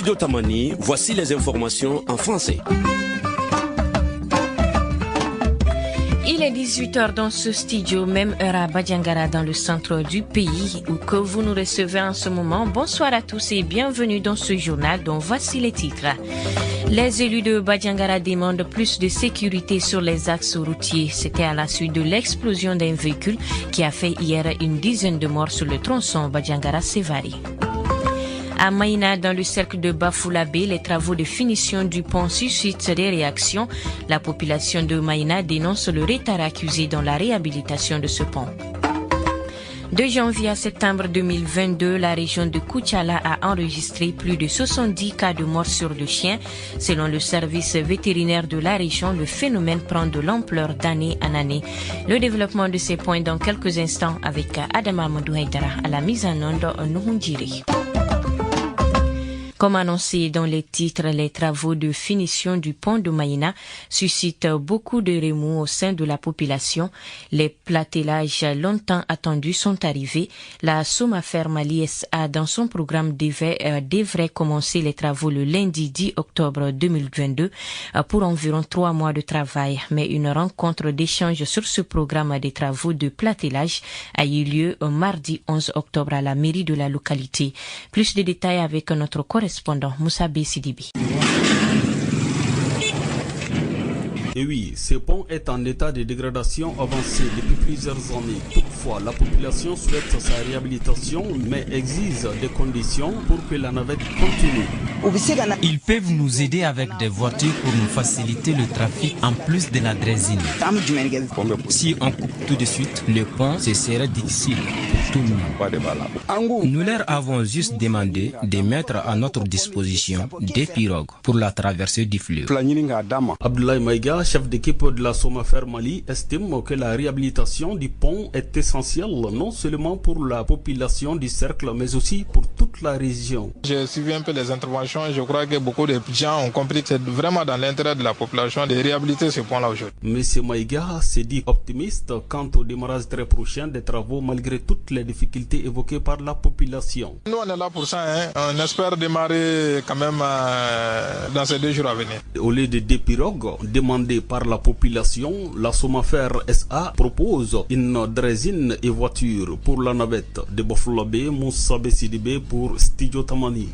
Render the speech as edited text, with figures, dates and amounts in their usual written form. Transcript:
Studio Tamani, voici les informations en français. Il est 18h dans ce studio, même heure à Badiangara dans le centre du pays où que vous nous recevez en ce moment. Bonsoir à tous et bienvenue dans ce journal dont voici les titres. Les élus de Badiangara demandent plus de sécurité sur les axes routiers. C'était à la suite de l'explosion d'un véhicule qui a fait hier une dizaine de morts sur le tronçon Badiangara-Sévari. À Maïna, dans le cercle de Bafoulabé, les travaux de finition du pont suscitent des réactions. La population de Maïna dénonce le retard accusé dans la réhabilitation de ce pont. De janvier à septembre 2022, la région de Koutiala a enregistré plus de 70 cas de mort sur le chien. Selon le service vétérinaire de la région, le phénomène prend de l'ampleur d'année en année. Le développement de ces points dans quelques instants avec Adama Amadou Haïdara à la mise en onde Nuhundjiri. Comme annoncé dans les titres, les travaux de finition du pont de Maïna suscitent beaucoup de remous au sein de la population. Les platellages longtemps attendus sont arrivés. La Sommafer Mali SA, dans son programme, devrait commencer les travaux le lundi 10 octobre 2022 pour environ 3 mois de travail. Mais une rencontre d'échange sur ce programme des travaux de platellage a eu lieu mardi 11 octobre à la mairie de la localité. Plus de détails avec notre correspondant Moussa Sidibi. Et oui, ce pont est en état de dégradation avancée depuis plusieurs années. Toutefois, la population souhaite sa réhabilitation, mais exige des conditions pour que la navette continue. Ils peuvent nous aider avec des voitures pour nous faciliter le trafic en plus de la drésine. Si on coupe tout de suite, le pont, ce serait difficile pour tout le monde. Nous leur avons juste demandé de mettre à notre disposition des pirogues pour la traversée du fleuve. Abdoulaye Maïga, chef d'équipe de la Sommafer Mali, estime que la réhabilitation du pont est essentielle non seulement pour la population du cercle, mais aussi pour toute la région. J'ai suivi un peu les interventions et je crois que beaucoup de gens ont compris que c'est vraiment dans l'intérêt de la population de réhabiliter ce pont-là aujourd'hui. Monsieur Maïga se dit optimiste quant au démarrage très prochain des travaux malgré toutes les difficultés évoquées par la population. Nous on est là pour ça, on espère démarrer quand même dans ces 2 jours à venir. Au lieu de 2 pirogues demandées par la population, la Sommafer SA propose une drésine et voiture pour la navette de Bafoulabé, Moussa Sidibe pour Studio Tamani.